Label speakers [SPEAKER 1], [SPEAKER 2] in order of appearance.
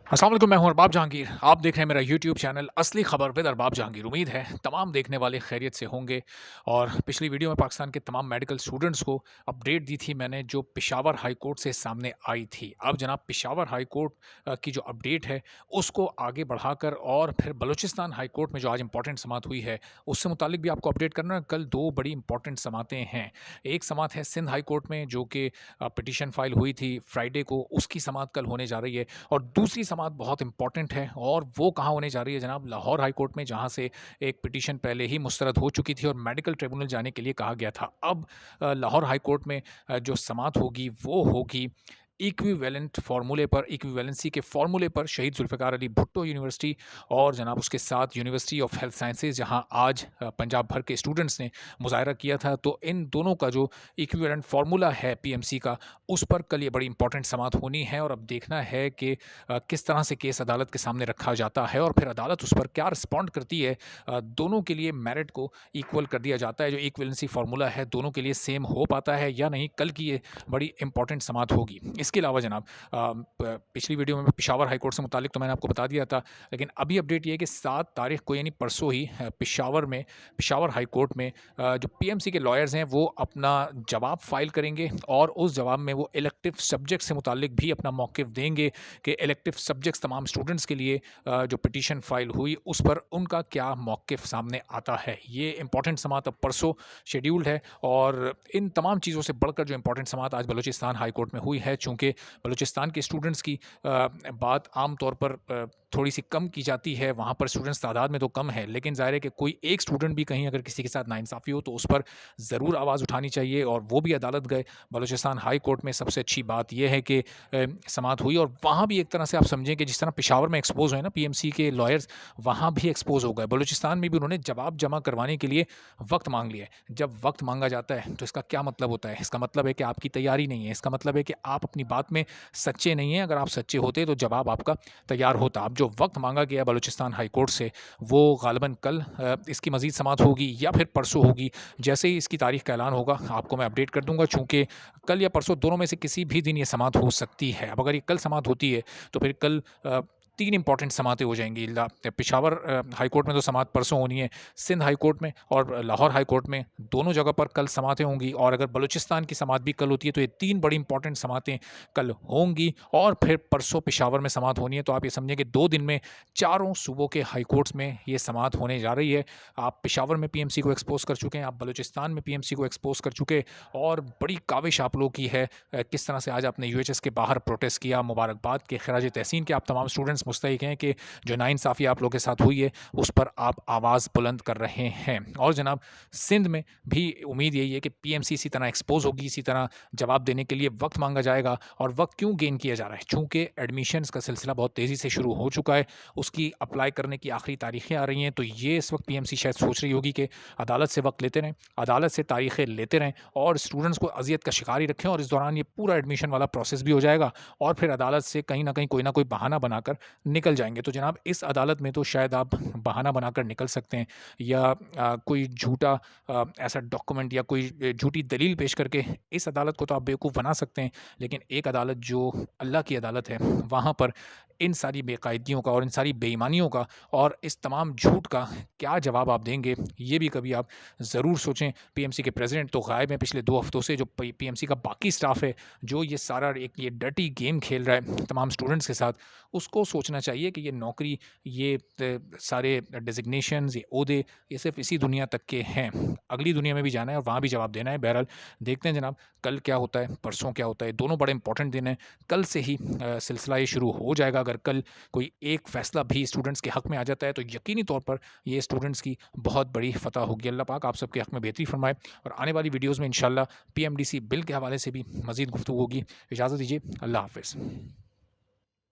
[SPEAKER 1] अस्सलाम वालेकुम, मैं हूं अरबाब जहांगीर। आप देख रहे हैं मेरा यूट्यूब चैनल असली खबर विद अरबाब जहांगीर। उम्मीद है तमाम देखने वाले खैरियत से होंगे। और पिछली वीडियो में पाकिस्तान के तमाम मेडिकल स्टूडेंट्स को अपडेट दी थी मैंने, जो पेशावर हाई कोर्ट से सामने आई थी। अब जनाब पेशावर हाई कोर्ट की जो अपडेट है उसको आगे बढ़ाकर और फिर बलूचिस्तान हाई कोर्ट में जो आज इंपॉर्टेंट समात हुई है उससे मुतालिक भी आपको अपडेट करना है। कल दो बड़ी इंपॉर्टेंट समातें हैं। एक समात है सिंध हाई कोर्ट में, जो कि पिटिशन फाइल हुई थी फ्राइडे को, उसकी समात कल होने जा रही है। और दूसरी समात बहुत इंपॉर्टेंट है, और वो कहाँ होने जा रही है जनाब? लाहौर हाई कोर्ट में, जहाँ से एक पिटीशन पहले ही मुस्तरद हो चुकी थी और मेडिकल ट्रिब्यूनल जाने के लिए कहा गया था। अब लाहौर हाई कोर्ट में जो समात होगी वो होगी इक्विवेलेंट फार्मूले पर, इक्विवेलेंसी के फार्मूले पर शहीद जुल्फ़िकार अली भुट्टो यूनिवर्सिटी और जनाब उसके साथ यूनिवर्सिटी ऑफ हेल्थ साइंसेज, जहाँ आज पंजाब भर के स्टूडेंट्स ने मुज़ाहरा किया था। तो इन दोनों का जो इक्विवेलेंट फार्मूला है पीएमसी का, उस पर कल ये बड़ी इंपॉर्टेंट समात होनी है। और अब देखना है कि किस तरह से केस अदालत के सामने रखा जाता है और फिर अदालत उस पर क्या रिस्पॉन्ड करती है। दोनों के लिए मेरिट को इक्वल कर दिया जाता है, जो इक्वलेंसी फार्मूला है दोनों के लिए सेम हो पाता है या नहीं। कल की ये बड़ी इंपॉर्टेंट समात होगी। इसके अलावा जनाब पिछली वीडियो में पेशावर हाई कोर्ट से मुतालिक तो मैंने आपको बता दिया था, लेकिन अभी अपडेट ये है कि 7 तारीख को यानी परसों ही पेशावर हाई कोर्ट में जो पीएमसी के लॉयर्स हैं वो अपना जवाब फाइल करेंगे और उस जवाब में वो इलेक्टिव सब्जेक्ट से मुतालिक भी अपना मौक़िफ़ देंगे कि इलेक्टिव सब्जेक्ट्स तमाम स्टूडेंट्स के लिए जो पिटीशन फाइल हुई उस पर उनका क्या मौक़िफ़ सामने आता है। ये इंपॉर्टेंट समात अब परसों शेड्यूल्ड है। और इन तमाम चीज़ों से बढ़कर जो इंपॉर्टेंट समात आज बलूचिस्तान हाई कोर्ट में हुई है, चूँकि बलूचिस्तान के स्टूडेंट्स की बात आम तौर पर थोड़ी सी कम की जाती है। वहाँ पर स्टूडेंट्स तादाद में तो कम है, लेकिन ज़ाहिर है कि कोई एक स्टूडेंट भी कहीं अगर किसी के साथ नाइंसाफ़ी हो तो उस पर ज़रूर आवाज़ उठानी चाहिए, और वो भी अदालत गए। बलूचिस्तान हाई कोर्ट में सबसे अच्छी बात यह है कि समात हुई, और वहाँ भी एक तरह से आप समझें कि जिस तरह पेशावर में एक्सपोज़ हुए ना पीएमसी के लॉयर्स, वहाँ भी एक्सपोज़ हो गए। बलूचिस्तान में भी उन्होंने जवाब जमा करवाने के लिए वक़्त माँग लिया है। जब वक़्त माँगा जाता है तो इसका क्या मतलब होता है? इसका मतलब है कि आपकी तैयारी नहीं है। इसका मतलब है कि आप अपनी बात में सच्चे नहीं हैं। अगर आप सच्चे होते तो जवाब आपका तैयार होता। अब जो वक़्त माँगा गया है बलूचिस्तान हाई कोर्ट से, वो ग़ालिबन कल इसकी मज़ीद समात होगी या फिर परसों होगी। जैसे ही इसकी तारीख़ का ऐलान होगा आपको मैं अपडेट कर दूँगा, चूँकि कल या परसों दोनों में से किसी भी दिन ये समात हो सकती है। अब अगर ये कल समात होती है तो फिर कल 3 इंपॉर्टेंट समातें हो जाएँगी। पेशावर हाई कोर्ट में तो समात परसों होनी है, सिंध हाई कोर्ट में और लाहौर हाई कोर्ट में, दोनों जगह पर कल समातें होंगी। और अगर बलूचिस्तान की समात भी कल होती है तो ये 3 बड़ी इंपॉर्टेंट समातें कल होंगी, और फिर परसों पेशावर में समात होनी है। तो आप ये समझें कि 2 दिन में चारों सूबों के हाई कोर्ट्स में ये समात होने जा रही है। आप पेशावर में पीएमसी को एक्सपोज़ कर चुके हैं, आप बलूचिस्तान में पीएमसी को एक्सपोज़ कर चुके, और बड़ी काविश आप लोगों की है। किस तरह से आज आपने यूएचएस के बाहर प्रोटेस्ट किया, मुबारकबाद के खिराज तहसीन के आप तमाम स्टूडेंट्स मुस्तहिक हैं कि जो नाइंसाफ़ी आप लोगों के साथ हुई है उस पर आप आवाज़ बुलंद कर रहे हैं। और जनाब सिंध में भी उम्मीद यही है कि पीएमसी इसी तरह एक्सपोज़ होगी, इसी तरह जवाब देने के लिए वक़्त माँगा जाएगा। और वक़्त क्यों गेन किया जा रहा है? चूँकि एडमिशन्स का सिलसिला बहुत तेज़ी से शुरू हो चुका है, उसकी अप्लाई करने की आखिरी तारीखें आ रही हैं। तो ये इस वक्त पीएमसी शायद सोच रही होगी कि अदालत से वक्त लेते रहें, अदालत से तारीखें लेते रहें और स्टूडेंट्स को अजियत का शिकार ही रखें, और इस दौरान ये पूरा एडमिशन वाला प्रोसेस भी हो जाएगा और फिर अदालत से कहीं ना कहीं कोई ना कोई बहाना बनाकर निकल जाएंगे। तो जनाब इस अदालत में तो शायद आप बहाना बनाकर निकल सकते हैं, या कोई झूठा ऐसा डॉक्यूमेंट या कोई झूठी दलील पेश करके इस अदालत को तो आप बेवकूफ़ बना सकते हैं। लेकिन एक अदालत जो अल्लाह की अदालत है, वहाँ पर इन सारी बेकायदगियों का और इन सारी बेईमानियों का और इस तमाम झूठ का क्या जवाब आप देंगे, ये भी कभी आप ज़रूर सोचें। पीएमसी के प्रेसिडेंट तो गायब हैं पिछले 2 हफ्तों से। जो पीएमसी का बाकी स्टाफ है, जो ये सारा एक ये डर्टी गेम खेल रहा है तमाम स्टूडेंट्स के साथ, उसको सोचना चाहिए कि ये नौकरी, ये सारे डेजिग्नेशंस, ये ओहदे, ये सिर्फ इसी दुनिया तक के हैं। अगली दुनिया में भी जाना है और वहाँ भी जवाब देना है। बहरहाल देखते हैं जनाब कल क्या होता है, परसों क्या होता है। दोनों बड़े इंपॉर्टेंट दिन हैं। कल से ही सिलसिला ये शुरू हो जाएगा। अगर कल कोई एक फ़ैसला भी स्टूडेंट्स के हक़ में आ जाता है तो यकीनी तौर पर ये स्टूडेंट्स की बहुत बड़ी फ़तह होगी। अल्लाह पाक आप सबके हक़ में बेहतरी फ़रमाए। और आने वाली वीडियोज़ में इंशाअल्लाह पीएमडीसी बिल के हवाले से भी मज़ीद गुफ्तगू होगी। इजाज़त दीजिए, अल्लाह हाफ़िज़।